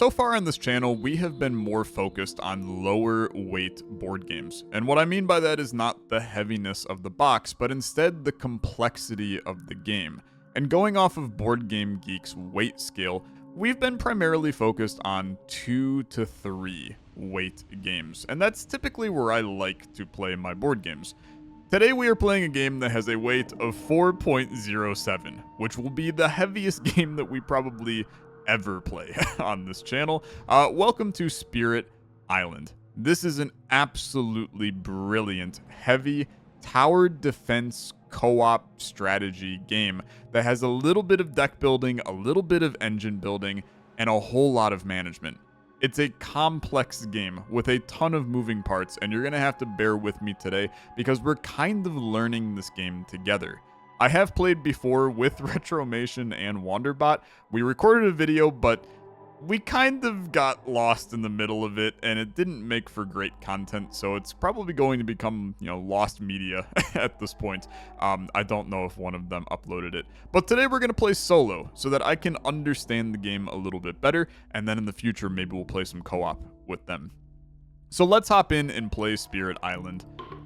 So far on this channel, we have been more focused on lower weight board games. And what I mean by that is not the heaviness of the box, but instead the complexity of the game. And going off of Board Game Geek's weight scale, we've been primarily focused on 2 to 3 weight games. And that's typically where I like to play my board games. Today we are playing a game that has a weight of 4.07, which will be the heaviest game that we probably ever play on this channel. Welcome to Spirit Island. This is an absolutely brilliant, heavy, towered defense co-op strategy game that has a little bit of deck building, a little bit of engine building, and a whole lot of management. It's a complex game with a ton of moving parts, and you're going to have to bear with me today because we're kind of learning this game together. I have played before with Retromation and Wanderbot. We recorded a video, but we kind of got lost in the middle of it, and it didn't make for great content, so it's probably going to become, lost media at this point. I don't know if one of them uploaded it. But today we're going to play solo, so that I can understand the game a little bit better, and then in the future, maybe we'll play some co-op with them. So let's hop in and play Spirit Island,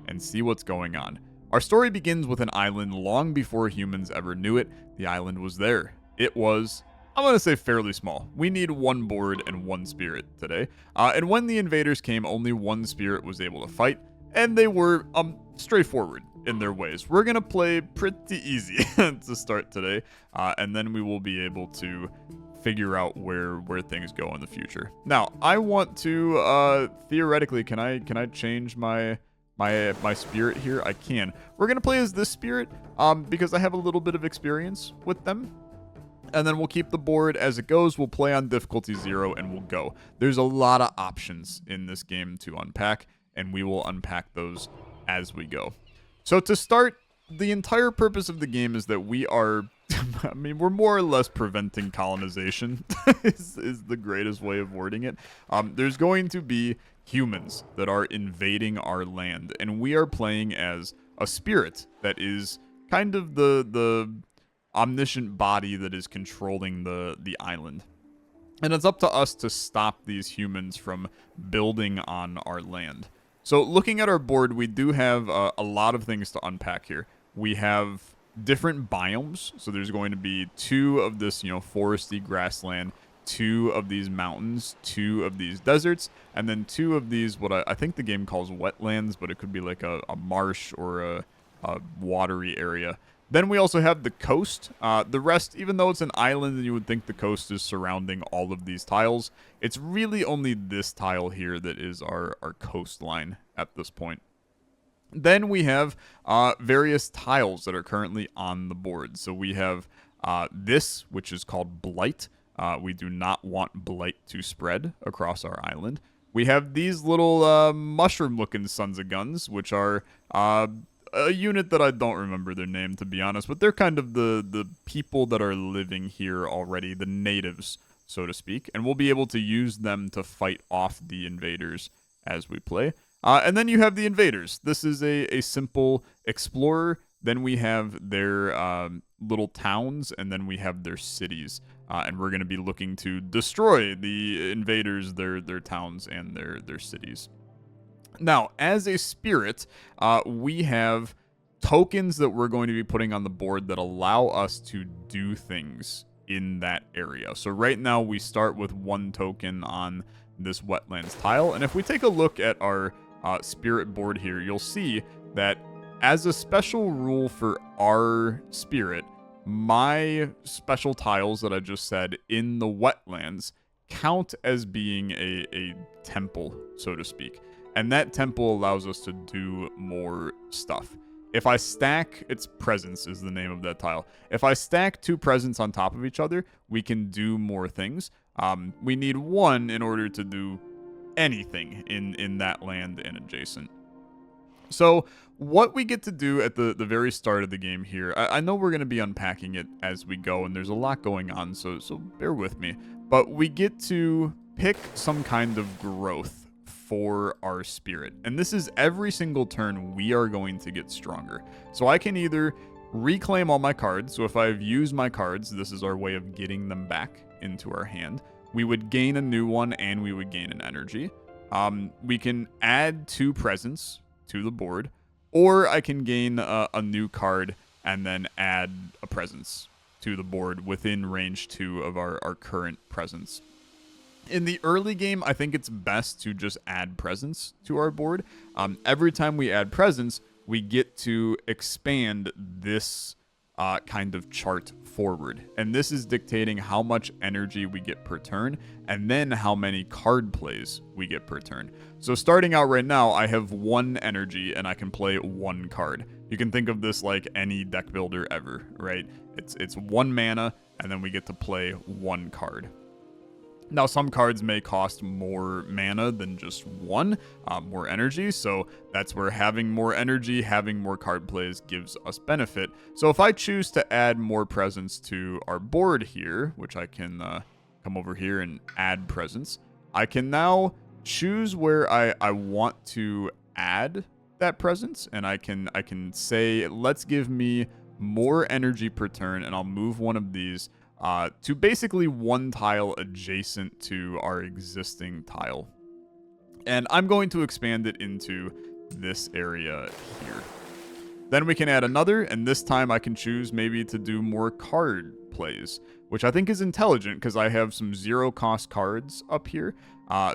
and see what's going on. Our story begins with an island long before humans ever knew it. The island was there. It was, I'm going to say, fairly small. We need one board and one spirit today. And when the invaders came, only one spirit was able to fight, and they were straightforward in their ways. We're going to play pretty easy to start today, and then we will be able to figure out where things go in the future. Now, I want to, theoretically, can I change my spirit here? I can. We're going to play as this spirit because I have a little bit of experience with them. And then we'll keep the board as it goes. We'll play on difficulty 0 and we'll go. There's a lot of options in this game to unpack, and we will unpack those as we go. So to start, the entire purpose of the game is that we are, we're more or less preventing colonization is the greatest way of wording it. There's going to be humans that are invading our land, and we are playing as a spirit that is kind of the omniscient body that is controlling the island. And it's up to us to stop these humans from building on our land. So looking at our board, we do have a lot of things to unpack here. We have different biomes. So there's going to be 2 of this, foresty grassland, 2 of these mountains, 2 of these deserts, and then 2 of these, what I think the game calls wetlands, but it could be like a marsh or a watery area. Then we also have the coast. The rest, even though it's an island and you would think the coast is surrounding all of these tiles, it's really only this tile here that is our coastline at this point. Then we have various tiles that are currently on the board. So we have this, which is called Blight. We do not want Blight to spread across our island. We have these little mushroom-looking sons of guns, which are a unit that I don't remember their name, to be honest, but they're kind of the people that are living here already, the natives, so to speak, and we'll be able to use them to fight off the invaders as we play. And then you have the invaders. This is a simple explorer. Then we have their little towns, and then we have their cities. And we're going to be looking to destroy the invaders, their towns, and their cities. Now, as a spirit, we have tokens that we're going to be putting on the board that allow us to do things in that area. So right now, we start with 1 token on this wetlands tile. And if we take a look at our spirit board here, you'll see that as a special rule for our spirit, my special tiles that I just said in the wetlands count as being a temple, so to speak. And that temple allows us to do more stuff. If I stack, it's presence is the name of that tile. If I stack 2 presents on top of each other, we can do more things. We need 1 in order to do anything in that land and adjacent. So what we get to do at the very start of the game here, I know we're going to be unpacking it as we go, and there's a lot going on, so bear with me. But we get to pick some kind of growth for our spirit. And this is every single turn we are going to get stronger. So I can either reclaim all my cards. So if I've used my cards, this is our way of getting them back into our hand. we would gain a new one and we would gain an energy. We can add 2 presents to the board, or I can gain a new card and then add a presence to the board within range 2 of our current presents. In the early game, I think it's best to just add presents to our board. Every time we add presents, we get to expand this kind of chart forward. And this is dictating how much energy we get per turn, and then how many card plays we get per turn. So starting out right now, I have 1 energy, and I can play 1 card. You can think of this like any deck builder ever, right? It's 1 mana, and then we get to play 1 card. Now, some cards may cost more mana than just 1, more energy, so that's where having more energy, having more card plays gives us benefit. So if I choose to add more presence to our board here, which I can come over here and add presence, I can now choose where I want to add that presence, and I can say, let's give me more energy per turn, and I'll move one of these to basically 1 tile adjacent to our existing tile. And I'm going to expand it into this area here. Then we can add another, and this time I can choose maybe to do more card plays, which I think is intelligent because I have some 0-cost cards up here.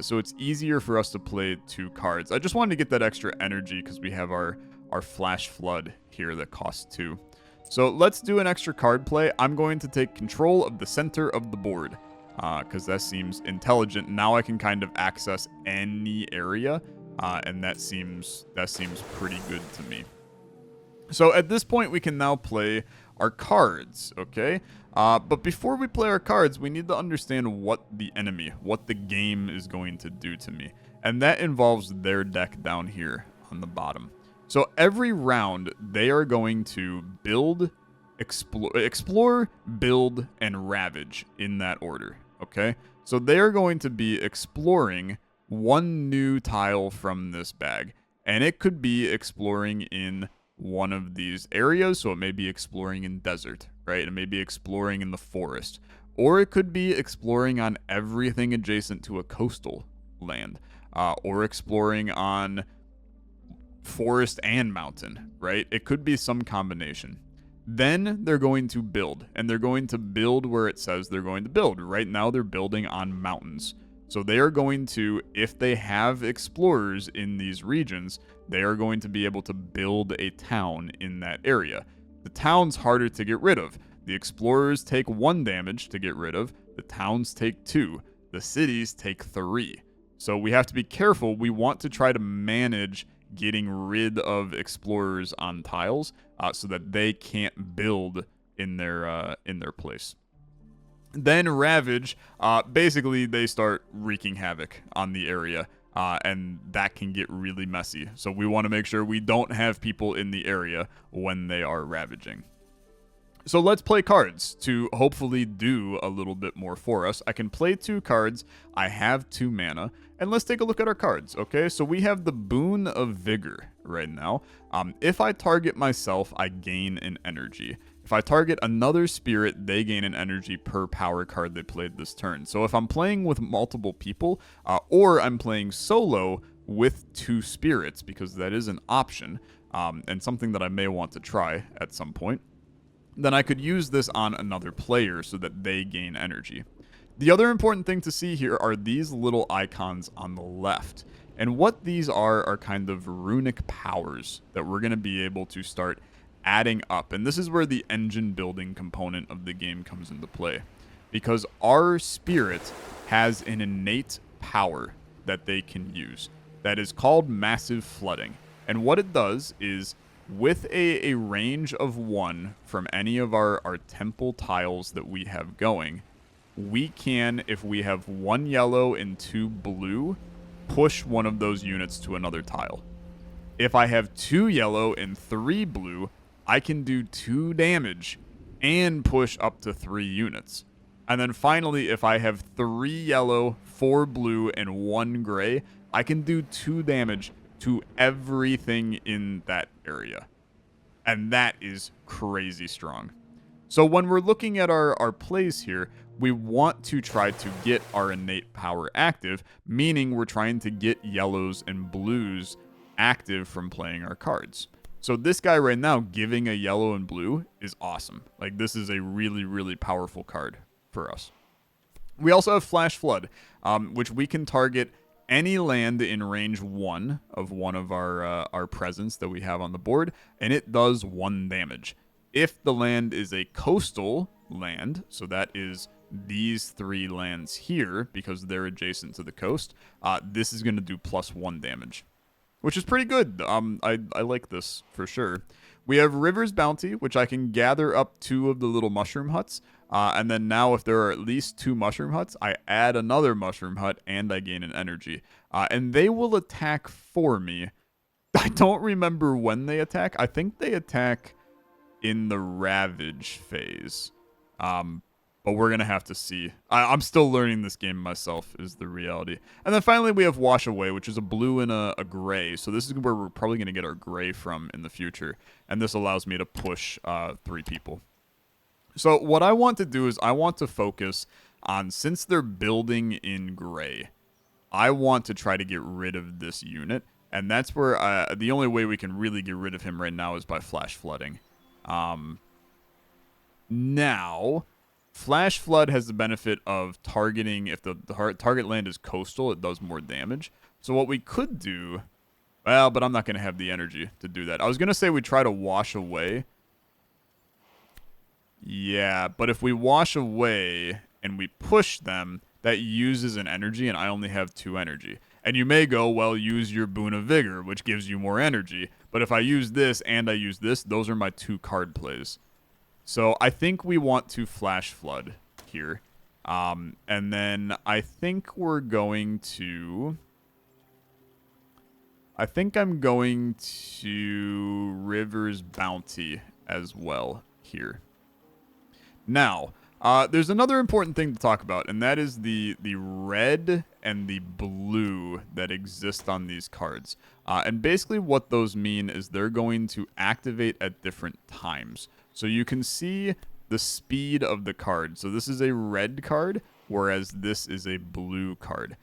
So it's easier for us to play 2 cards. I just wanted to get that extra energy because we have our Flash Flood here that costs 2. So let's do an extra card play. I'm going to take control of the center of the board because that seems intelligent. Now I can kind of access any area, and that seems pretty good to me. So at this point, we can now play our cards, okay? But before we play our cards, we need to understand what the enemy, what the game is going to do to me. And that involves their deck down here on the bottom. So every round, they are going to build, explore, build, and ravage in that order, okay? So they are going to be exploring 1 new tile from this bag. And it could be exploring in one of these areas, so it may be exploring in desert, right? It may be exploring in the forest. Or it could be exploring on everything adjacent to a coastal land. Or exploring on forest and mountain, right? It could be some combination. Then they're going to build, and they're going to build where it says they're going to build. Right now they're building on mountains. So they are going to, if they have explorers in these regions, they are going to be able to build a town in that area. The town's harder to get rid of. The explorers take 1 damage to get rid of. The towns take 2. The cities take 3. So we have to be careful. We want to try to manage getting rid of explorers on tiles so that they can't build in their place. Then Ravage, basically they start wreaking havoc on the area, and that can get really messy. So we want to make sure we don't have people in the area when they are ravaging. So let's play cards to hopefully do a little bit more for us. I can play 2 cards. I have 2 mana. And let's take a look at our cards, okay? So we have the Boon of Vigor right now. If I target myself, I gain an energy. If I target another spirit, they gain an energy per power card they played this turn. So if I'm playing with multiple people, or I'm playing solo with 2 spirits, because that is an option, and something that I may want to try at some point, then I could use this on another player so that they gain energy. The other important thing to see here are these little icons on the left. And what these are kind of runic powers that we're going to be able to start adding up. And this is where the engine building component of the game comes into play. Because our spirit has an innate power that they can use that is called massive flooding. And what it does is, with a range of 1 from any of our temple tiles that we have going, we can, if we have 1 yellow and 2 blue, push one of those units to another tile. If I have 2 yellow and 3 blue, I can do 2 damage and push up to 3 units. And then finally, if I have 3 yellow, 4 blue, and 1 gray, I can do 2 damage to everything in that area. And that is crazy strong. So when we're looking at our plays here, we want to try to get our innate power active, meaning we're trying to get yellows and blues active from playing our cards. So this guy right now giving a yellow and blue is awesome. Like, this is a really, really powerful card for us. We also have Flash Flood, which we can target any land in range 1 of our presence that we have on the board, and it does 1 damage. If the land is a coastal land, so that is these 3 lands here, because they're adjacent to the coast, this is going to do +1 damage, which is pretty good. I like this for sure. We have River's Bounty, which I can gather up 2 of the little mushroom huts. And then now if there are at least 2 mushroom huts, I add another mushroom hut and I gain an energy. And they will attack for me. I don't remember when they attack. I think they attack in the Ravage phase. But we're going to have to see. I'm still learning this game myself, is the reality. And then finally we have Wash Away, which is a blue and a gray. So this is where we're probably going to get our gray from in the future. And this allows me to push 3 people. So what I want to do is I want to focus on, since they're building in gray, I want to try to get rid of this unit. And that's where the only way we can really get rid of him right now is by Flash Flooding. Now, Flash Flood has the benefit of targeting, if the target land is coastal, it does more damage. So what we could do, well, but I'm not going to have the energy to do that. I was going to say we try to Wash Away. Yeah, but if we Wash Away and we push them, that uses an energy, and I only have 2 energy. And you may go, well, use your Boon of Vigor, which gives you more energy. But if I use this and I use this, those are my 2 card plays. So I think we want to Flash Flood here. And then I think we're going to... I think I'm going to River's Bounty as well here. Now, there's another important thing to talk about, and that is the red and the blue that exist on these cards. And basically what those mean is they're going to activate at different times. So you can see the speed of the card. So this is a red card, whereas this is a blue card.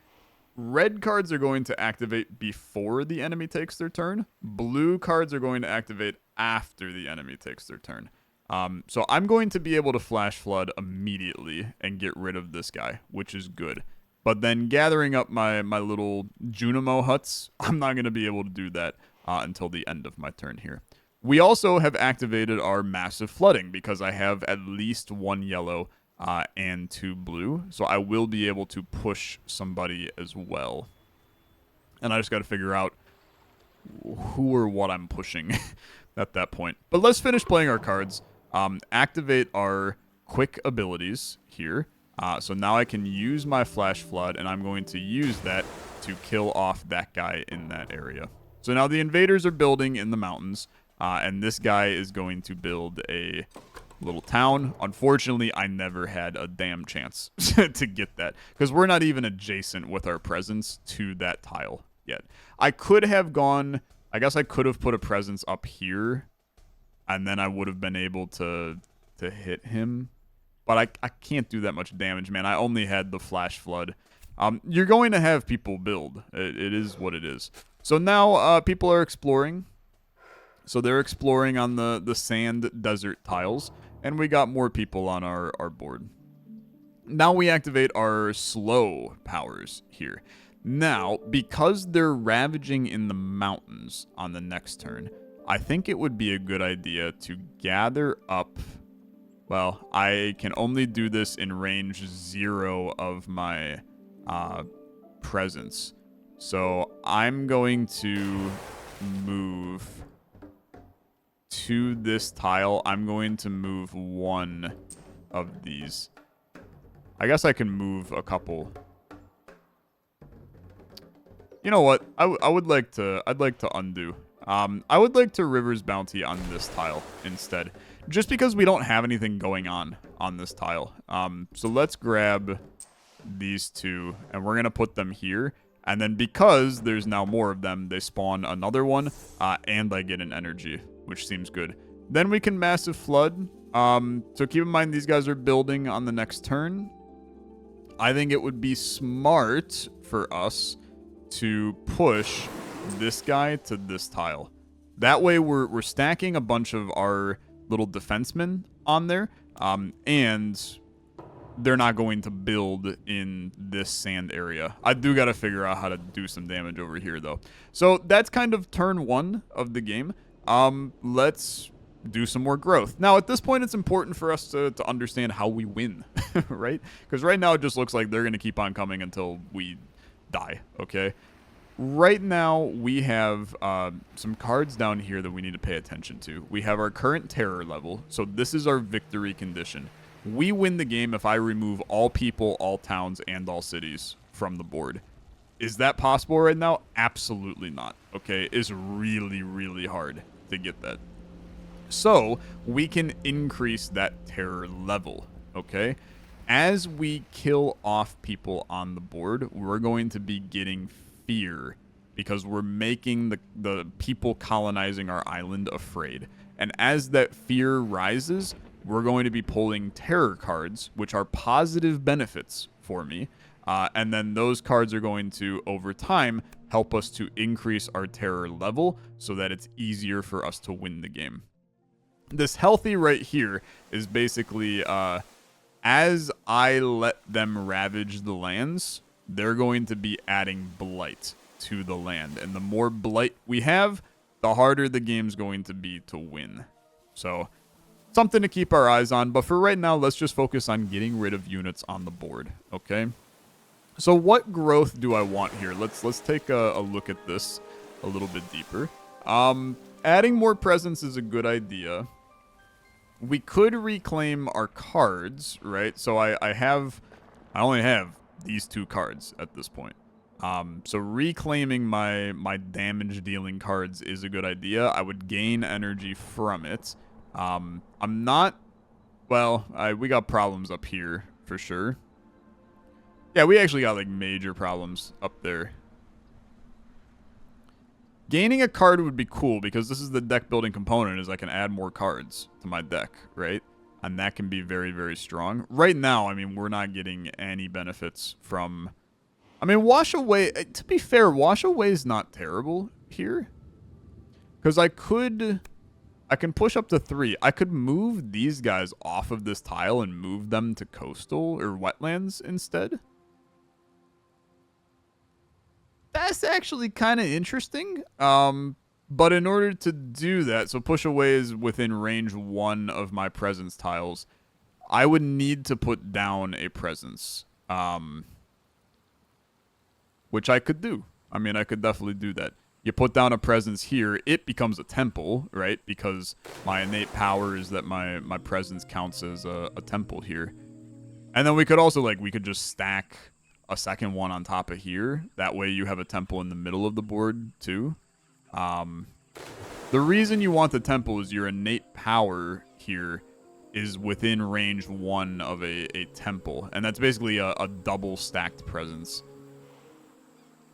Red cards are going to activate before the enemy takes their turn. Blue cards are going to activate after the enemy takes their turn. So I'm going to be able to Flash Flood immediately and get rid of this guy, which is good. But then gathering up my little Junimo huts, I'm not going to be able to do that until the end of my turn here. We also have activated our Massive Flooding because I have at least 1 yellow and 2 blue. So I will be able to push somebody as well. And I just got to figure out who or what I'm pushing at that point. But let's finish playing our cards. Activate our quick abilities here. So now I can use my Flash Flood, and I'm going to use that to kill off that guy in that area. So now the invaders are building in the mountains, and this guy is going to build a little town. Unfortunately, I never had a damn chance to get that, because we're not even adjacent with our presence to that tile yet. I could have gone... I guess I could have put a presence up here, and then I would have been able to hit him. But I can't do that much damage, man. I only had the Flash Flood. You're going to have people build. It is what it is. So now people are exploring. So they're exploring on the sand desert tiles, and we got more people on our board. Now we activate our slow powers here. Now, because they're ravaging in the mountains on the next turn, I think it would be a good idea to gather up... Well, I can only do this in range 0 of my presence. So I'm going to move to this tile. I'm going to move 1 of these. I guess I can move a couple... You know what? I'd like to undo. I would like to River's Bounty on this tile instead, just because we don't have anything going on this tile. So let's grab these 2, and we're gonna put them here. And then because there's now more of them, they spawn another one, and I get an energy, which seems good. Then we can Massive Flood. So keep in mind these guys are building on the next turn. I think it would be smart for us to push this guy to this tile. That way we're stacking a bunch of our little defensemen on there, and they're not going to build in this sand area. I do got to figure out how to do some damage over here, though. So that's kind of turn 1 of the game. Let's do some more growth. Now, at this point, it's important for us to understand how we win, right? Because right now, it just looks like they're going to keep on coming until we die, okay? Right now, we have some cards down here that we need to pay attention to. We have our current terror level, so this is our victory condition. We win the game if I remove all people, all towns, and all cities from the board. Is that possible right now? Absolutely not, okay? It's really, really hard to get that. So, we can increase that terror level, okay? As we kill off people on the board, we're going to be getting fear because we're making the people colonizing our island afraid. And as that fear rises, we're going to be pulling terror cards, which are positive benefits for me. And then those cards are going to, over time, help us to increase our terror level so that it's easier for us to win the game. This healthy right here is basically, as I let them ravage the lands, they're going to be adding blight to the land. And the more blight we have, the harder the game's going to be to win. So, something to keep our eyes on. But for right now, let's just focus on getting rid of units on the board, okay? So what growth do I want here? Let's take a look at this a little bit deeper. Adding more presence is a good idea. We could reclaim our cards, right? So I only have these 2 cards at this point. So reclaiming my damage dealing cards is a good idea. I would gain energy from it. I'm not, well, we got problems up here for sure. Yeah, we actually got like major problems up there. Gaining a card would be cool because this is the deck building component, is I can add more cards to my deck, right? And that can be very, very strong. Right now, I mean, we're not getting any benefits from... I mean, Wash Away... To be fair, Wash Away is not terrible here. Because I can push up to 3. I could move these guys off of this tile and move them to coastal or wetlands instead. That's actually kind of interesting. But in order to do that, so push away is within range 1 of my presence tiles, I would need to put down a presence, which I could do. I mean, I could definitely do that. You put down a presence here, it becomes a temple, right? Because my innate power is that my presence counts as a temple here. And then we could also, like, we could just stack a second one on top of here. That way you have a temple in the middle of the board, too. The reason you want the temple is your innate power here is within range 1 of a temple. And that's basically a double stacked presence.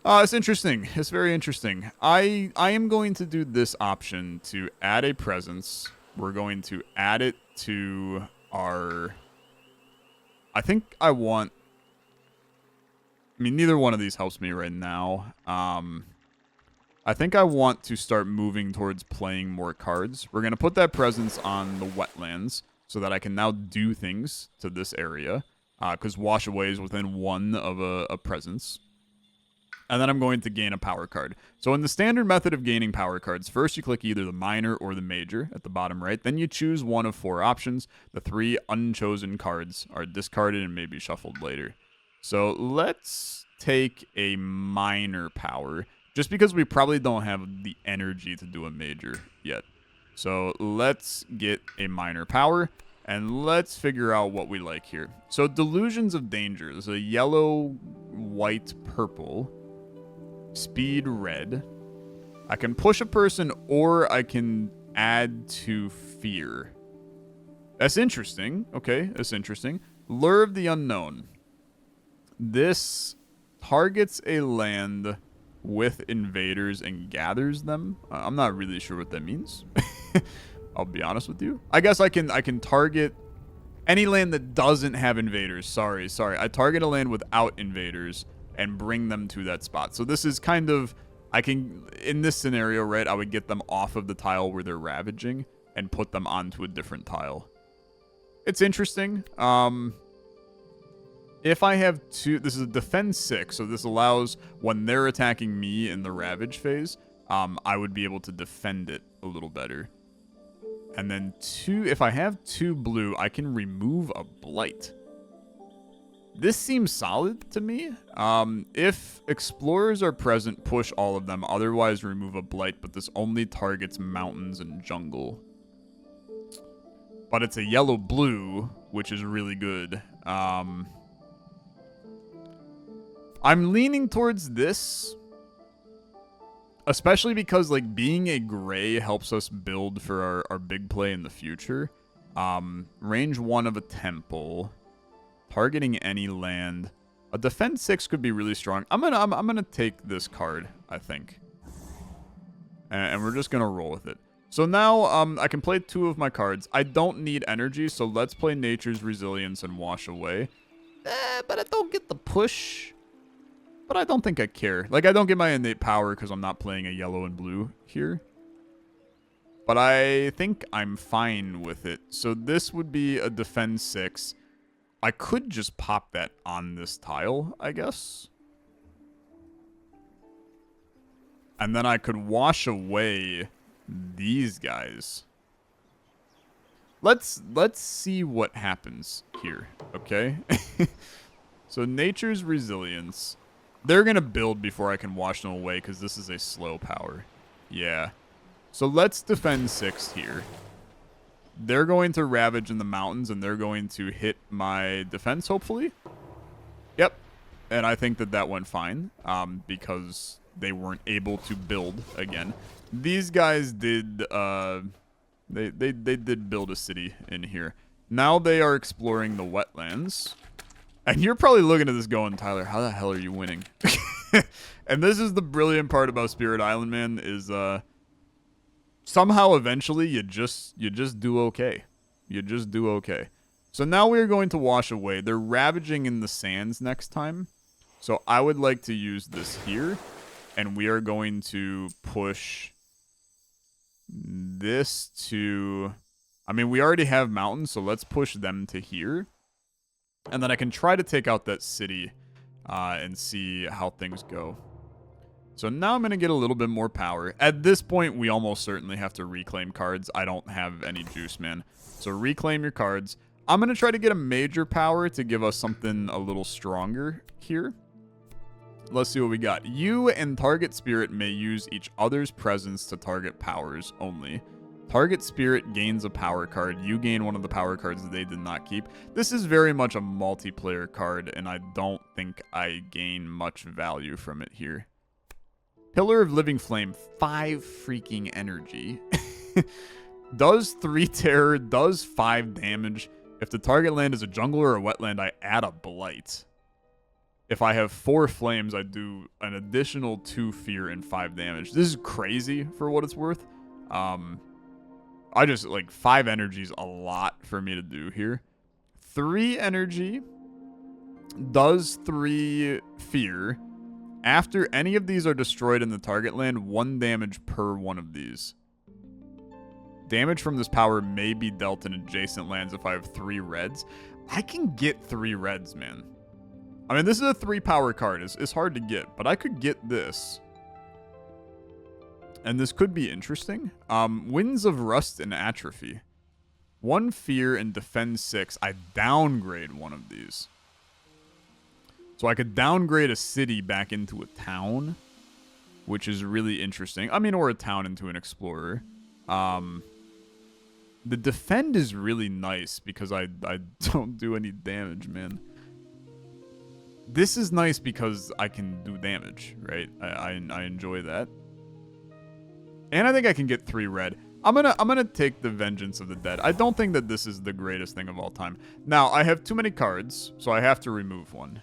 It's interesting. It's very interesting. I am going to do this option to add a presence. We're going to add it to our... I think I want... I mean, neither one of these helps me right now. I think I want to start moving towards playing more cards. We're going to put that presence on the wetlands so that I can now do things to this area. Because Wash Away is within 1 of a presence. And then I'm going to gain a power card. So in the standard method of gaining power cards, first you click either the minor or the major at the bottom right. Then you choose 1 of 4 options. The 3 unchosen cards are discarded and may be shuffled later. So let's take a minor power, just because we probably don't have the energy to do a major yet. So let's get a minor power, and let's figure out what we like here. So Delusions of Danger is a yellow, white, purple, speed red. I can push a person, or I can add to fear. That's interesting. Okay, that's interesting. Lure of the Unknown. This targets a land with invaders and gathers them. I'm not really sure what that means. I'll be honest with you. I guess I can target Any land that doesn't have invaders. Sorry. I target a land without invaders and bring them to that spot. So this is kind of, I can, in this scenario, right, I would get them off of the tile where they're ravaging and put them onto a different tile. It's interesting. If I have two, this is a defend 6, so this allows when they're attacking me in the ravage phase, I would be able to defend it a little better. And then 2, if I have 2 blue, I can remove a blight. This seems solid to me. If explorers are present, push all of them. Otherwise, remove a blight, but this only targets mountains and jungle. But it's a yellow-blue, which is really good. I'm leaning towards this, especially because, like, being a gray helps us build for our big play in the future. Range 1 of a temple, targeting any land. A defense 6 could be really strong. I'm gonna take this card, I think, and we're just gonna roll with it. So now I can play 2 of my cards. I don't need energy, so let's play Nature's Resilience and Wash Away. But I don't get the push. But I don't think I care. Like, I don't get my innate power because I'm not playing a yellow and blue here. But I think I'm fine with it. So this would be a defend 6. I could just pop that on this tile, I guess. And then I could wash away these guys. Let's see what happens here, okay? So Nature's Resilience. They're going to build before I can wash them away because this is a slow power. Yeah. So let's defend 6 here. They're going to ravage in the mountains, and they're going to hit my defense, hopefully. Yep. And I think that that went fine because they weren't able to build again. These guys did... They did build a city in here. Now they are exploring the wetlands. And you're probably looking at this going, Tyler, how the hell are you winning? And this is the brilliant part about Spirit Island, man, is somehow eventually you just do okay. You just do okay. So now we're going to wash away. They're ravaging in the sands next time. So I would like to use this here. And we are going to push this to... I mean, we already have mountains, so let's push them to here. And then I can try to take out that city and see how things go. So now I'm going to get a little bit more power. At this point, we almost certainly have to reclaim cards. I don't have any juice, man. So reclaim your cards. I'm going to try to get a major power to give us something a little stronger here. Let's see what we got. You and target spirit may use each other's presence to target powers only. Target spirit gains a power card. You gain one of the power cards that they did not keep. This is very much a multiplayer card, and I don't think I gain much value from it here. Pillar of Living Flame, 5 freaking energy. Does 3 terror, does 5 damage. If the target land is a jungle or a wetland, I add a blight. If I have 4 flames, I do an additional 2 fear and 5 damage. This is crazy for what it's worth. I just, like, 5 energy is a lot for me to do here. 3 energy does 3 fear. After any of these are destroyed in the target land, 1 damage per one of these. Damage from this power may be dealt in adjacent lands if I have 3 reds. I can get 3 reds, man. I mean, this is a 3 power card. It's hard to get, but I could get this. And this could be interesting. Winds of Rust and Atrophy. 1 fear and defend 6. I downgrade one of these. So I could downgrade a city back into a town, which is really interesting. I mean, or a town into an explorer. The defend is really nice because I don't do any damage, man. This is nice because I can do damage, right? I enjoy that. And I think I can get 3 red. I'm gonna take the Vengeance of the Dead. I don't think that this is the greatest thing of all time. Now, I have too many cards, so I have to remove one.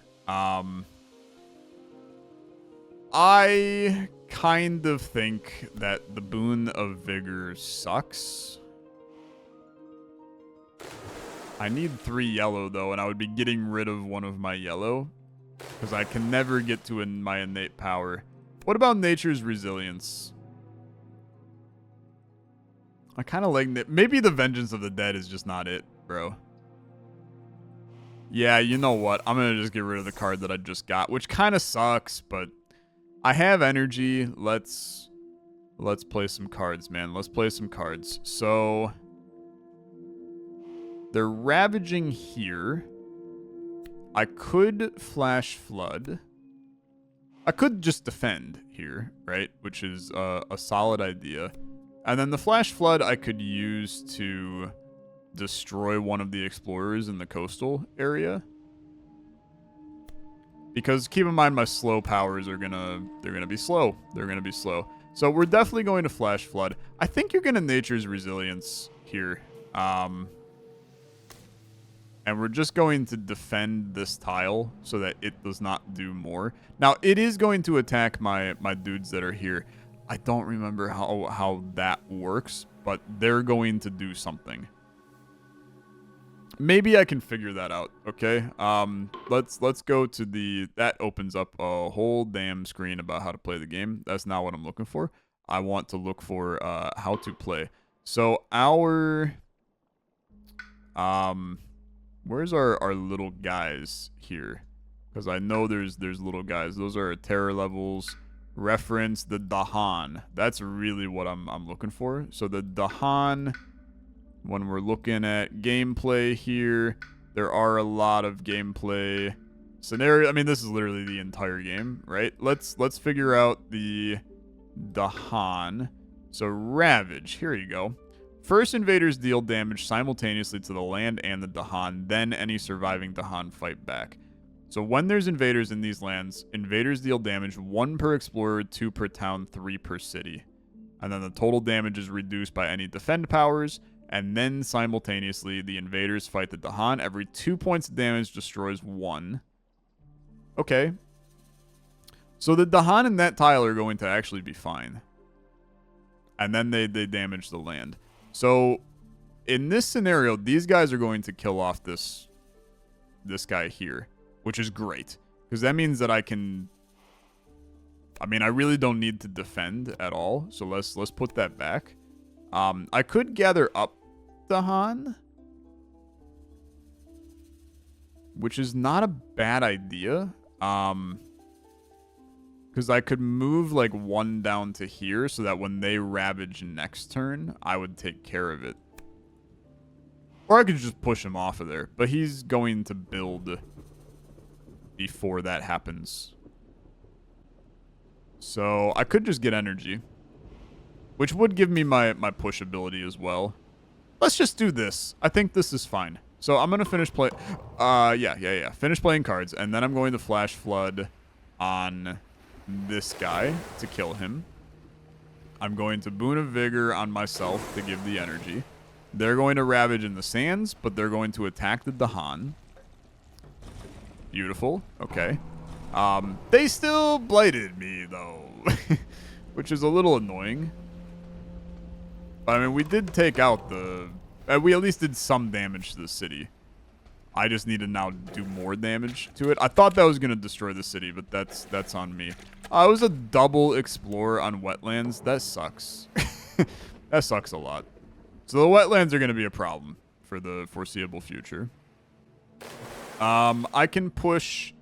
I kind of think that the Boon of Vigor sucks. I need 3 yellow, though, and I would be getting rid of one of my yellow. Because I can never get to my innate power. What about nature's resilience? I kind of like... Maybe the Vengeance of the Dead is just not it, bro. Yeah, you know what? I'm going to just get rid of the card that I just got, which kind of sucks, but I have energy. Let's play some cards, man. Let's play some cards. So they're ravaging here. I could Flash Flood. I could just defend here, right? Which is a solid idea. And then the Flash Flood I could use to destroy one of the explorers in the coastal area. Because keep in mind my slow powers are they're gonna be slow. They're gonna be slow. So we're definitely going to Flash Flood. I think you're gonna Nature's Resilience here. And we're just going to defend this tile so that it does not do more. Now, it is going to attack my dudes that are here. I don't remember how that works, but they're going to do something. Maybe I can figure that out, okay? Let's go to that opens up a whole damn screen about how to play the game. That's not what I'm looking for. I want to look for how to play. So our where's our little guys here? Because I know there's little guys. Those are terror levels. Reference the Dahan. That's really what I'm looking for. So the Dahan, when we're looking at gameplay here, there are a lot of gameplay scenario. I mean, this is literally the entire game, right? Let's figure out the Dahan. So Ravage, here you go. First, invaders deal damage simultaneously to the land and the Dahan, then any surviving Dahan fight back. So when there's invaders in these lands, invaders deal damage 1 per explorer, 2 per town, 3 per city. And then the total damage is reduced by any defend powers, and then simultaneously the invaders fight the Dahan. Every 2 points of damage destroys 1. Okay. So the Dahan and that tile are going to actually be fine. And then they damage the land. So in this scenario, these guys are going to kill off this guy here, which is great, because that means that I really don't need to defend at all. So let's put that back. I could gather up Dahan, which is not a bad idea. Because I could move like 1 down to here so that when they ravage next turn, I would take care of it. Or I could just push him off of there. But he's going to build before that happens. So I could just get energy, which would give me my push ability as well. Let's just do this. I think this is fine. So I'm going to finish play. Yeah. Finish playing cards. And then I'm going to Flash Flood on this guy to kill him. I'm going to Boon of Vigor on myself to give the energy. They're going to Ravage in the Sands, but they're going to attack the Dahan. Beautiful. Okay. They still blighted me, though. Which is a little annoying. I mean, we did take out we at least did some damage to the city. I just need to now do more damage to it. I thought that was going to destroy the city, but that's on me. It was a double explorer on wetlands. That sucks. That sucks a lot. So the wetlands are going to be a problem for the foreseeable future. I can push...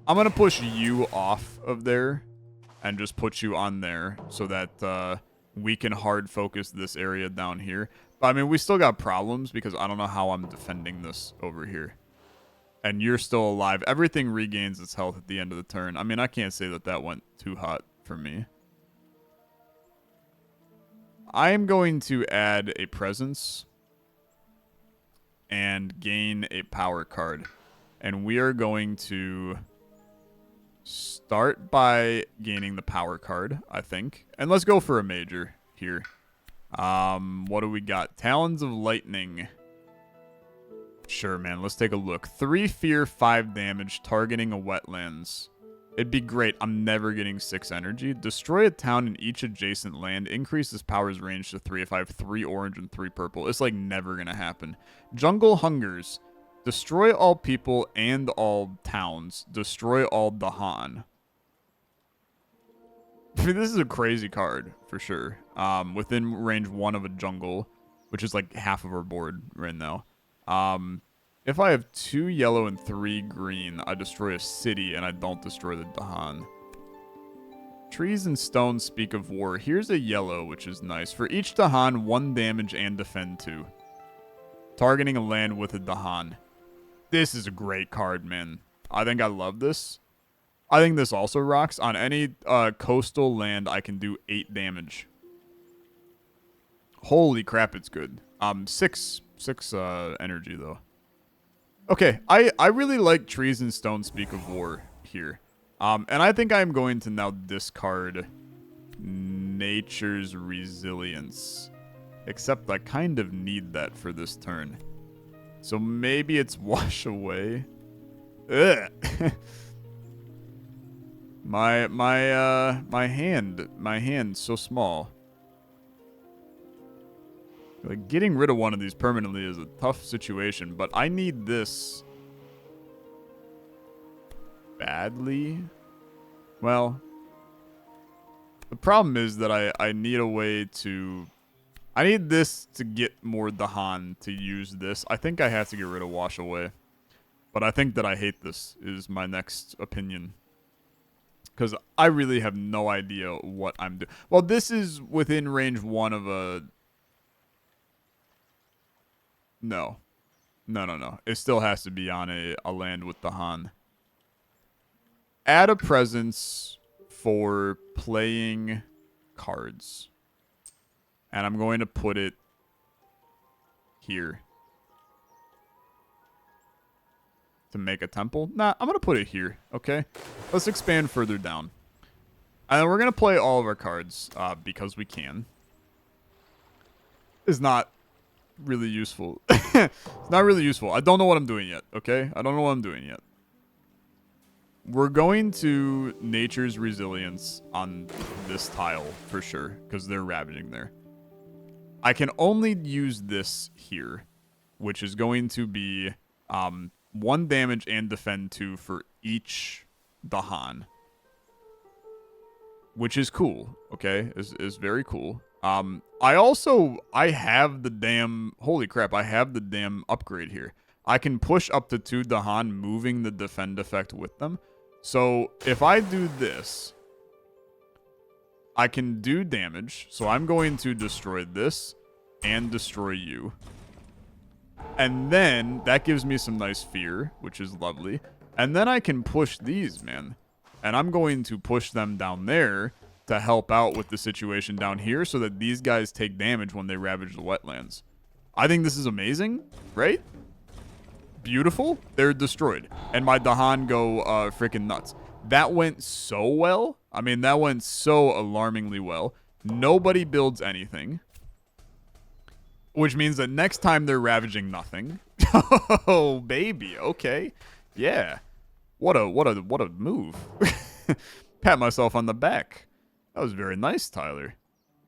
I'm going to push you off of there and just put you on there so that we can hard focus this area down here. But, I mean, we still got problems because I don't know how I'm defending this over here. And you're still alive. Everything regains its health at the end of the turn. I mean, I can't say that went too hot for me. I am going to add a presence and gain a power card. And we are going to start by gaining the power card, I think. And let's go for a major here. What do we got? Talons of Lightning. Sure, man. Let's take a look. 3 fear, 5 damage, targeting a wetlands. It'd be great. I'm never getting 6 energy. Destroy a town in each adjacent land. Increase this power's range to 3 if I have 3 orange and 3 purple. It's like never going to happen. Jungle Hungers. Destroy all people and all towns. Destroy all Dahan. I mean, this is a crazy card, for sure. Within range 1 of a jungle, which is like half of our board right now. If I have 2 yellow and 3 green, I destroy a city and I don't destroy the Dahan. Trees and stones speak of war. Here's a yellow, which is nice. For each Dahan, 1 damage and defend 2. Targeting a land with a Dahan. This is a great card, man. I think I love this. I think this also rocks. On any coastal land, I can do 8 damage. Holy crap, it's good. 6 energy, though. Okay, I really like Trees and Stones Speak of War here. And I think I'm going to now discard Nature's Resilience. Except I kind of need that for this turn. So maybe it's Wash Away. Ugh. my hand's so small. Like, getting rid of one of these permanently is a tough situation, but I need this badly. Well, the problem is that I need a way to... I need this to get more Dahan to use this. I think I have to get rid of Wash Away. But I think that I hate this, is my next opinion. Because I really have no idea what I'm doing. Well, this is within range 1 of a... No. No. It still has to be on a land with Dahan. Add a presence for playing cards. And I'm going to put it here. To make a temple? Nah, I'm going to put it here, okay? Let's expand further down. And then we're going to play all of our cards because we can. It's not really useful. It's not really useful. I don't know what I'm doing yet, okay? I don't know what I'm doing yet. We're going to Nature's Resilience on this tile for sure because they're ravaging there. I can only use this here, which is going to be 1 damage and defend 2 for each Dahan. Which is cool, okay? Is very cool. I have the damn... Holy crap, I have the damn upgrade here. I can push up to 2 Dahan, moving the defend effect with them. So, if I do this... I can do damage, so I'm going to destroy this and destroy you. And then that gives me some nice fear, which is lovely. And then I can push these, man. And I'm going to push them down there to help out with the situation down here so that these guys take damage when they ravage the wetlands. I think this is amazing, right? Beautiful. They're destroyed. And my Dahan go freaking nuts. That went so well. I mean, that went so alarmingly well. Nobody builds anything. Which means that next time they're ravaging nothing. Oh, baby. Okay. Yeah. What a move. Pat myself on the back. That was very nice, Tyler.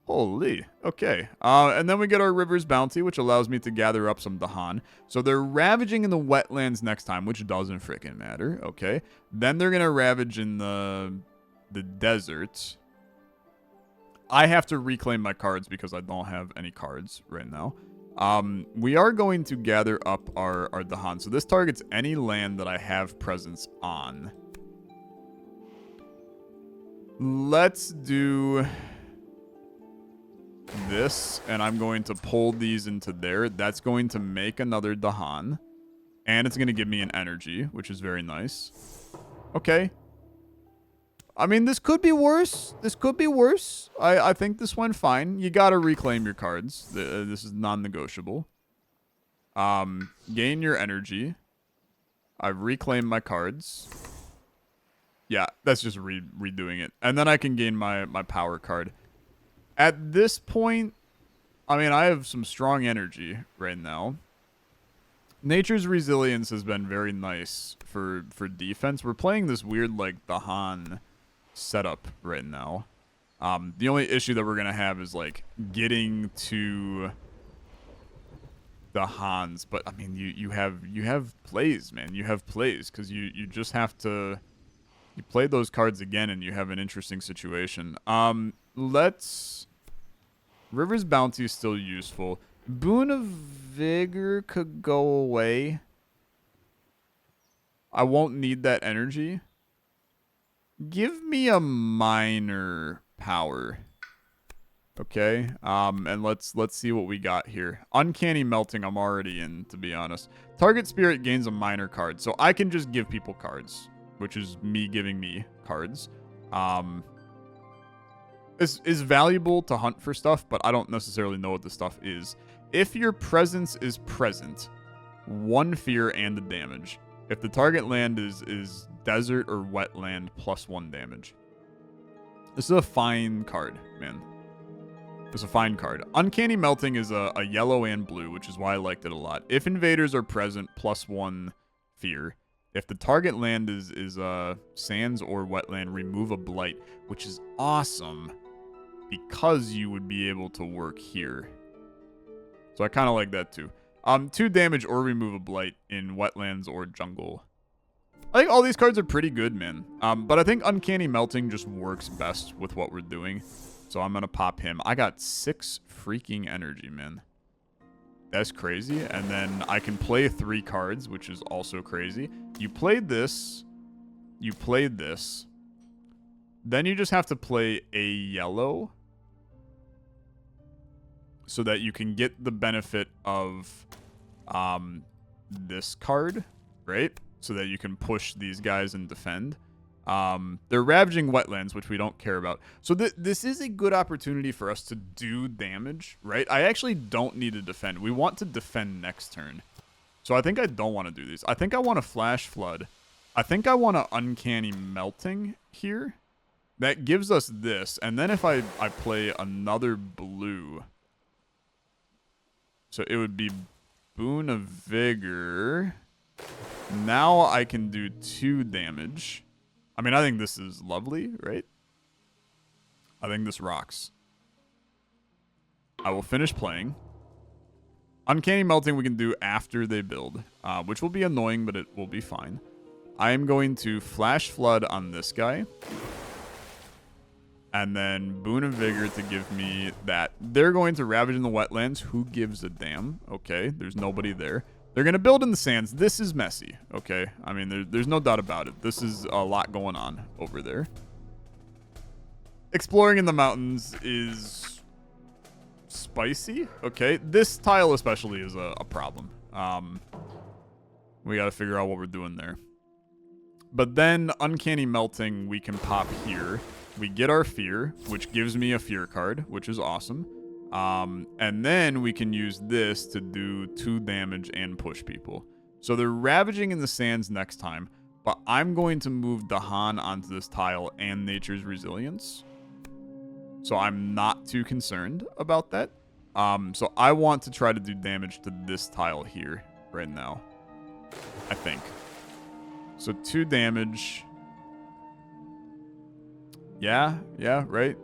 Holy. Okay. And then we get our River's Bounty, which allows me to gather up some Dahan. So they're ravaging in the wetlands next time, which doesn't freaking matter. Okay. Then they're going to ravage in the desert. I have to reclaim my cards because I don't have any cards right now. We are going to gather up our Dahan. So this targets any land that I have presence on. Let's do this, and I'm going to pull these into there. That's going to make another Dahan, and it's going to give me an energy, which is very nice. Okay. I mean, this could be worse. This could be worse. I think this went fine. You got to reclaim your cards. This is non-negotiable. Gain your energy. I've reclaimed my cards. Yeah, that's just redoing it. And then I can gain my power card. At this point, I mean, I have some strong energy right now. Nature's Resilience has been very nice for defense. We're playing this weird, like, Dahan setup right now. The only issue that we're going to have is, like, getting to Dahans. But, I mean, you have plays, man. You have plays, because you just have to... You play those cards again, and you have an interesting situation. Let's... River's Bounty is still useful. Boon of Vigor could go away. I won't need that energy. Give me a minor power. Okay. And let's see what we got here. Uncanny Melting I'm already in, to be honest. Target Spirit gains a minor card. So I can just give people cards, which is me giving me cards. Is valuable to hunt for stuff, but I don't necessarily know what the stuff is. If your presence is present, 1 fear and the damage. If the target land is desert or wetland, +1 damage. This is a fine card, man. It's a fine card. Uncanny Melting is a yellow and blue, which is why I liked it a lot. If invaders are present, +1 fear. If the target land is sands or wetland, remove a blight, which is awesome because you would be able to work here. So I kind of like that too. 2 damage or remove a blight in wetlands or jungle. I think all these cards are pretty good, man. But I think Uncanny Melting just works best with what we're doing. So I'm going to pop him. I got 6 freaking energy, man. That's crazy. And then I can play 3 cards, which is also crazy. You played this. You played this. Then you just have to play a yellow so that you can get the benefit of this card, right? So that you can push these guys and defend. They're ravaging wetlands, which we don't care about. So this is a good opportunity for us to do damage, right? I actually don't need to defend. We want to defend next turn. So I think I don't want to do these. I think I want to Flash Flood. I think I want to Uncanny Melting here. That gives us this. And then if I play another blue... So it would be Boon of Vigor. Now I can do 2 damage. I mean, I think this is lovely, right? I think this rocks. I will finish playing. Uncanny Melting we can do after they build, which will be annoying, but it will be fine. I am going to Flash Flood on this guy. And then Boon of Vigor to give me that. They're going to ravage in the wetlands. Who gives a damn? Okay, there's nobody there. They're going to build in the sands. This is messy, okay? I mean, there's no doubt about it. This is a lot going on over there. Exploring in the mountains is spicy, okay? This tile especially is a problem. We got to figure out what we're doing there. But then Uncanny Melting we can pop here. We get our fear, which gives me a fear card, which is awesome. And then we can use this to do 2 damage and push people. So they're ravaging in the sands next time, but I'm going to move Dahan onto this tile and Nature's Resilience. So I'm not too concerned about that. So I want to try to do damage to this tile here right now, I think. So 2 damage... Yeah, right?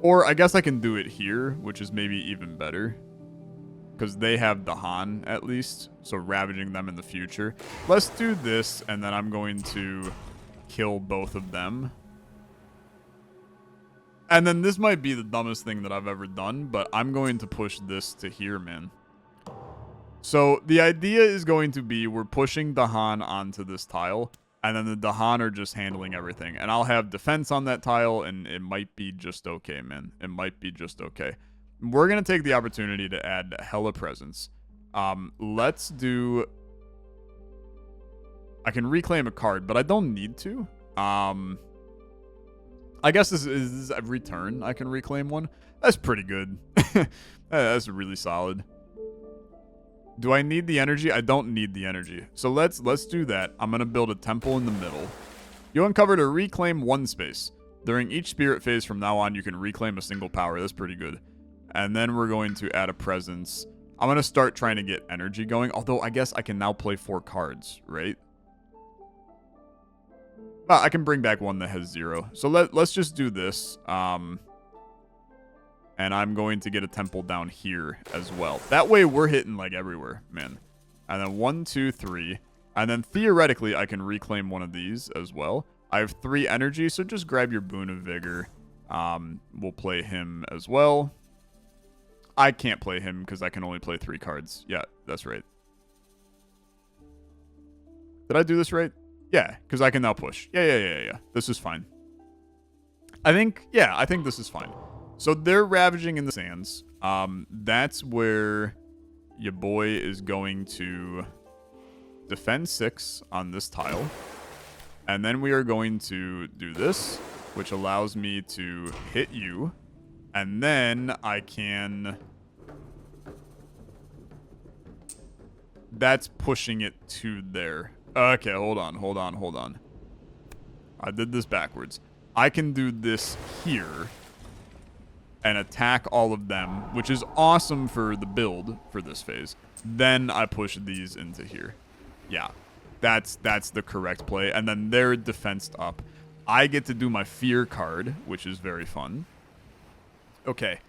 Or I guess I can do it here, which is maybe even better. Because they have Dahan, at least. So ravaging them in the future. Let's do this, and then I'm going to kill both of them. And then this might be the dumbest thing that I've ever done, but I'm going to push this to here, man. So the idea is going to be we're pushing Dahan onto this tile. And then the Dahan are just handling everything. And I'll have defense on that tile, and it might be just okay, man. It might be just okay. We're going to take the opportunity to add hella presence. Let's do... I can reclaim a card, but I don't need to. I guess this is every turn I can reclaim one. That's pretty good. That's really solid. Do I need the energy? I don't need the energy. So let's do that. I'm going to build a temple in the middle. You uncovered a reclaim 1 space. During each spirit phase from now on, you can reclaim a single power. That's pretty good. And then we're going to add a presence. I'm going to start trying to get energy going. Although, I guess I can now play 4 cards, right? Well, I can bring back one that has 0. So let's just do this. And I'm going to get a temple down here as well. That way, we're hitting, like, everywhere, man. And then 1, 2, 3. And then, theoretically, I can reclaim one of these as well. I have 3 energy, so just grab your Boon of Vigor. We'll play him as well. I can't play him because I can only play 3 cards. Yeah, that's right. Did I do this right? Yeah, because I can now push. Yeah. This is fine. I think this is fine. So they're ravaging in the sands. That's where your boy is going to defend 6 on this tile. And then we are going to do this, which allows me to hit you. And then I can... That's pushing it to there. Okay, hold on. I did this backwards. I can do this here and attack all of them, which is awesome for the build for this phase. Then I push these into here. Yeah, that's the correct play. And then they're defensed up. I get to do my fear card, which is very fun. Okay.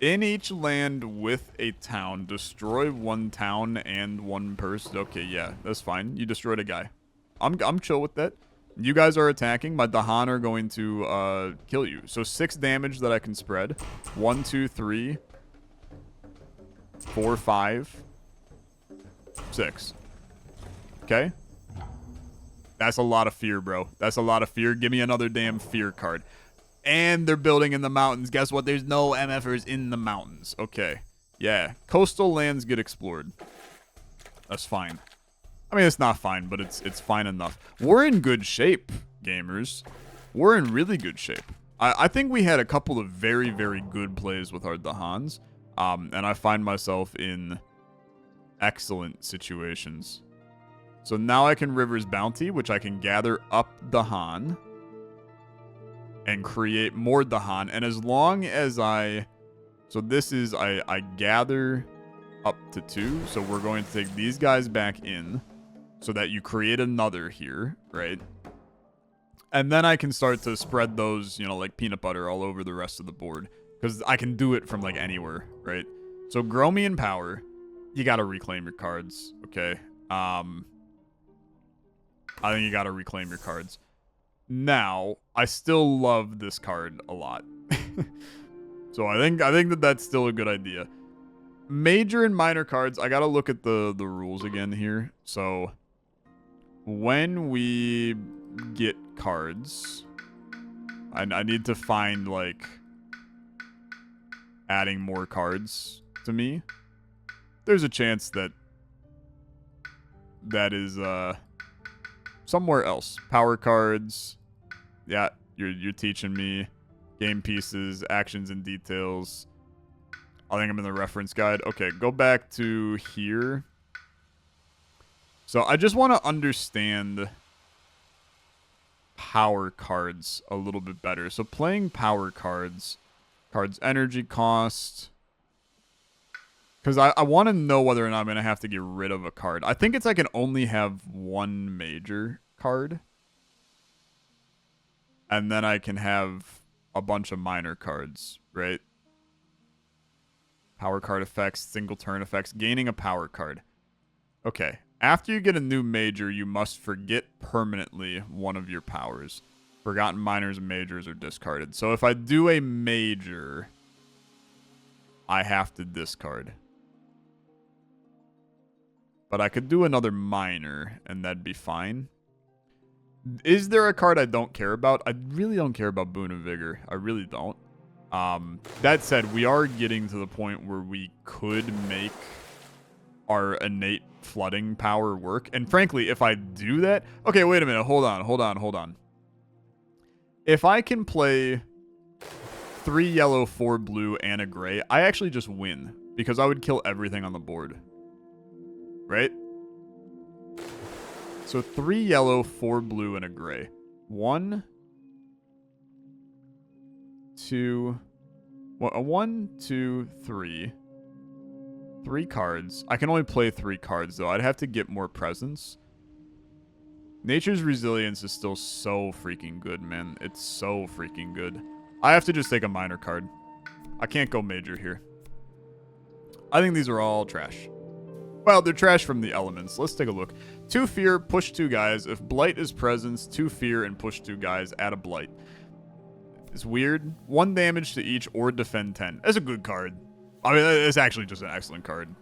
In each land with a town, destroy 1 town and 1 person. Okay, yeah, that's fine. You destroyed a guy. I'm chill with that. You guys are attacking. My Dahan are going to kill you. So 6 damage that I can spread. 1, 2, 3, 4, 5, 6. Okay. That's a lot of fear, bro. That's a lot of fear. Give me another damn fear card. And they're building in the mountains. Guess what? There's no MFers in the mountains. Okay. Yeah. Coastal lands get explored. That's fine. I mean, it's not fine, but it's fine enough. We're in good shape, gamers. We're in really good shape. I think we had a couple of very, very good plays with our Dahans. And I find myself in excellent situations. So now I can River's Bounty, which I can gather up Dahan and create more Dahan. And as long as I gather up to 2. So we're going to take these guys back in so that you create another here, right? And then I can start to spread those, like peanut butter all over the rest of the board. Because I can do it from, like, anywhere, right? So grow me in power. You got to reclaim your cards, okay? I think you got to reclaim your cards. Now, I still love this card a lot. So I think that's still a good idea. Major and minor cards, I got to look at the rules again here. So when we get cards, I need to find, like, adding more cards to me. There's a chance that is somewhere else. Power cards. Yeah, you're teaching me. Game pieces, actions and details. I think I'm in the reference guide. Okay, go back to here. So I just want to understand power cards a little bit better. So playing power cards energy cost. Because I want to know whether or not I'm going to have to get rid of a card. I think it's I can only have 1 major card. And then I can have a bunch of minor cards, right? Power card effects, single turn effects, gaining a power card. Okay. After you get a new major, you must forget permanently one of your powers. Forgotten minors and majors are discarded. So if I do a major, I have to discard. But I could do another minor, and that'd be fine. Is there a card I don't care about? I really don't care about Boon of Vigor. I really don't. That said, we are getting to the point where we could make our innate flooding power work. And frankly, if I do that... Okay, wait a minute. Hold on. If I can play 3 yellow, 4 blue, and a gray, I actually just win. Because I would kill everything on the board. Right? So 3 yellow, 4 blue, and a gray. 1, 2... 1, 2, 3, 3 cards. I can only play 3 cards, though. I'd have to get more presence. Nature's Resilience is still so freaking good, man. It's so freaking good. I have to just take a minor card. I can't go major here. I think these are all trash. Well, they're trash from the elements. Let's take a look. 2 fear, push 2 guys. If blight is presence, 2 fear and push 2 guys, add a blight. It's weird. 1 damage to each or defend 10. That's a good card. I mean, it's actually just an excellent card.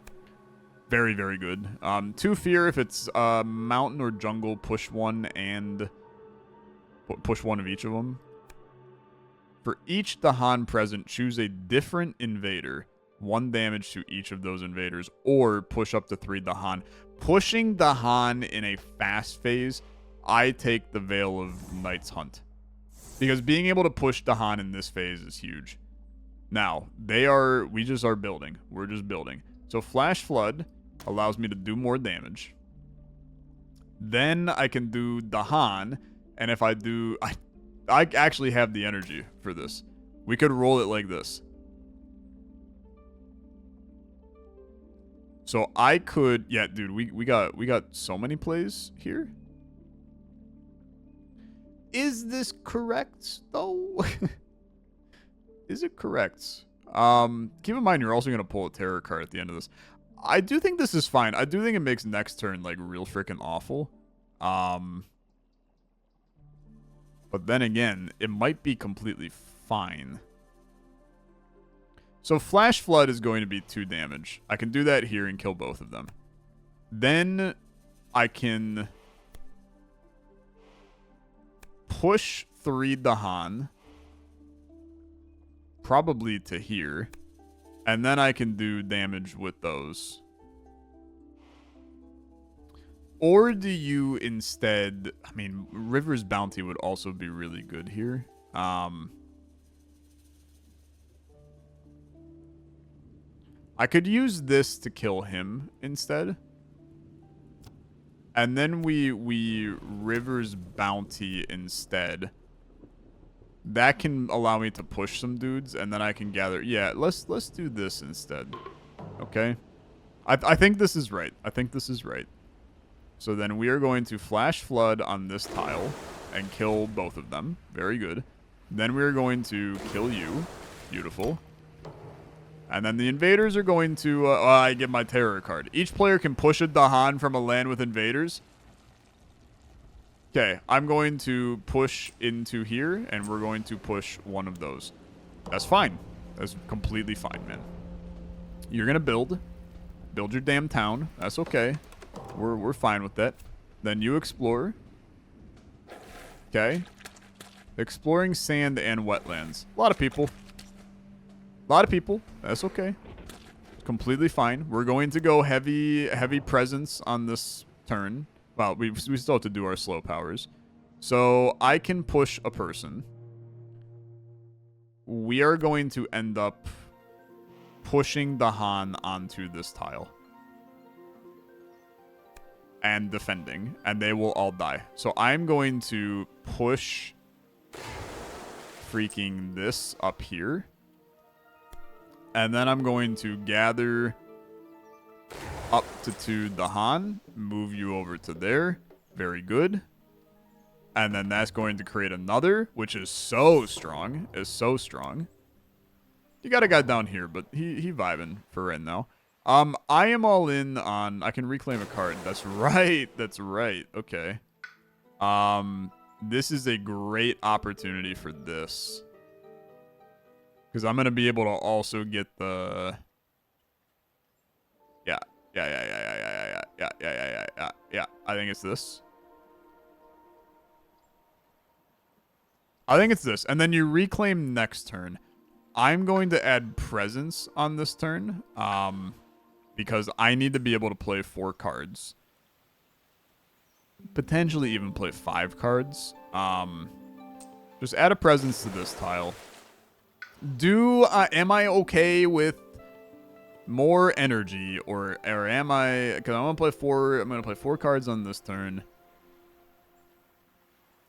Very, very good. 2 fear if it's mountain or jungle, push 1 and push 1 of each of them. For each Dahan present, choose a different invader. 1 damage to each of those invaders, or push up to 3 Dahan. Pushing Dahan in a fast phase, I take the Veil of Night's Hunt. Because being able to push Dahan in this phase is huge. Now, we just are building. We're just building. So Flash Flood allows me to do more damage. Then I can do Dahan, and if I do... I actually have the energy for this. We could roll it like this. So I could... Yeah, dude, we got so many plays here. Is this correct, though? Is it correct? Keep in mind, you're also going to pull a terror card at the end of this. I do think this is fine. I do think it makes next turn, like, real freaking awful. But then again, it might be completely fine. So Flash Flood is going to be 2 damage. I can do that here and kill both of them. Then I can push 3 Dahan. Probably to here. And then I can do damage with those. Or do you instead... I mean, River's Bounty would also be really good here. I could use this to kill him instead. And then we River's Bounty instead. That can allow me to push some dudes, and then I can gather... Yeah, let's do this instead. Okay? I think this is right. I think this is right. So then we are going to Flash Flood on this tile and kill both of them. Very good. Then we are going to kill you. Beautiful. And then the invaders are going to... I get my terror card. Each player can push a Dahan from a land with invaders. Okay, I'm going to push into here, and we're going to push one of those. That's fine. That's completely fine, man. You're going to build. Build your damn town. That's okay. We're fine with that. Then you explore. Okay. Exploring sand and wetlands. A lot of people. A lot of people. That's okay. Completely fine. We're going to go heavy presence on this turn. Well, we still have to do our slow powers. So I can push a person. We are going to end up pushing Dahan onto this tile. And defending. And they will all die. So I'm going to push freaking this up here. And then I'm going to gather up to 2 Dahan. Move you over to there. Very good. And then that's going to create another, which is so strong. Is so strong. You got a guy down here, but he vibing for right now. I am all in on... I can reclaim a card. That's right. That's right. Okay. This is a great opportunity for this. Because I'm going to be able to also get the... Yeah. Yeah. I think it's this. I think it's this. And then you reclaim next turn. I'm going to add presence on this turn. Because I need to be able to play 4 cards. Potentially even play 5 cards. Just add a presence to this tile. Am I okay with more energy, or am I? Because I'm gonna play 4 cards on this turn.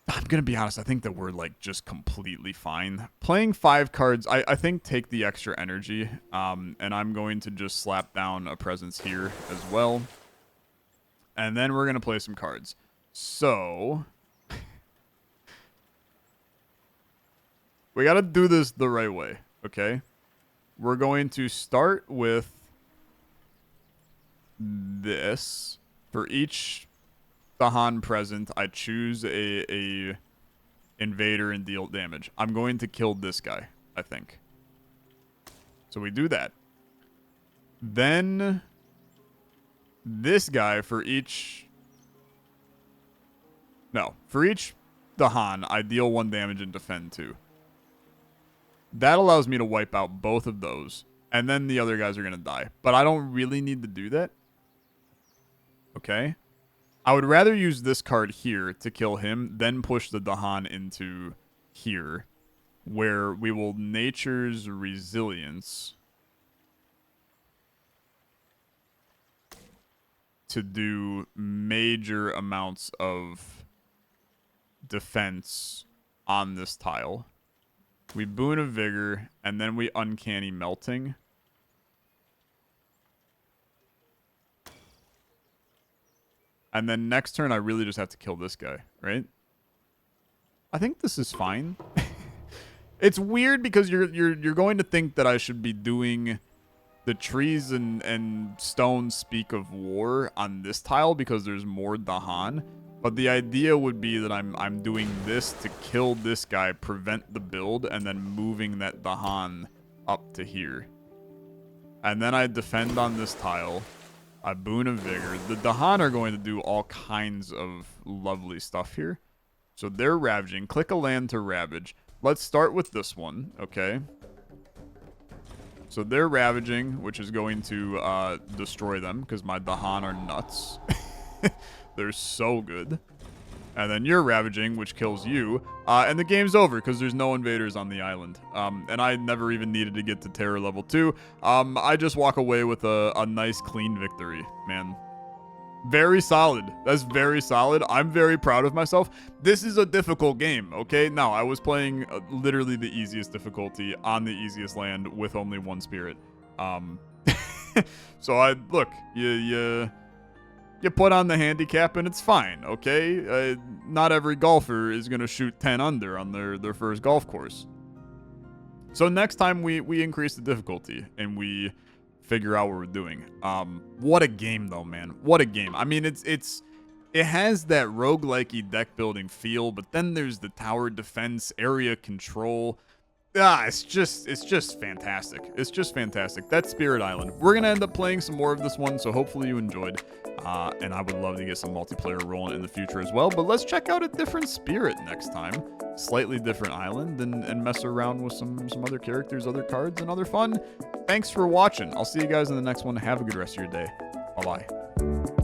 I'm going to be honest. I think that we're like just completely fine. Playing 5 cards, I think take the extra energy. And I'm going to just slap down a presence here as well. And then we're going to play some cards. So we got to do this the right way. Okay. We're going to start with this. For each Dahan present, I choose a invader and deal damage. I'm going to kill this guy, I think. So we do that. Then this guy for each... No, for each Dahan, I deal 1 damage and defend 2. That allows me to wipe out both of those. And then the other guys are going to die. But I don't really need to do that. Okay. I would rather use this card here to kill him, then push the Dahan into here, where we will Nature's Resilience to do major amounts of defense on this tile. We Boon of Vigor, and then we Uncanny Melting. And then next turn, I really just have to kill this guy, right? I think this is fine. It's weird because you're going to think that I should be doing the trees and stones speak of war on this tile because there's more Dahan. But the idea would be that I'm doing this to kill this guy, prevent the build, and then moving that Dahan up to here. And then I defend on this tile. A Boon of Vigor. The Dahan are going to do all kinds of lovely stuff here. So they're ravaging. Click a land to ravage. Let's start with this one, okay? So they're ravaging, which is going to destroy them because my Dahan are nuts. They're so good. And then you're ravaging, which kills you. And the game's over because there's no invaders on the island. And I never even needed to get to terror level 2. I just walk away with a nice, clean victory, man. Very solid. That's very solid. I'm very proud of myself. This is a difficult game, okay? Now, I was playing literally the easiest difficulty on the easiest land with only 1 spirit. So look, you put on the handicap and it's fine, okay? Not every golfer is going to shoot 10 under on their first golf course. So next time we increase the difficulty and we figure out what we're doing. What a game though, man. What a game. I mean, it has that roguelike-y deck building feel, but then there's the tower defense, area control. It's just fantastic. It's just fantastic. That's Spirit Island. We're going to end up playing some more of this one, so hopefully you enjoyed. And I would love to get some multiplayer rolling in the future as well. But let's check out a different Spirit next time. Slightly different island and mess around with some other characters, other cards, and other fun. Thanks for watching. I'll see you guys in the next one. Have a good rest of your day. Bye-bye.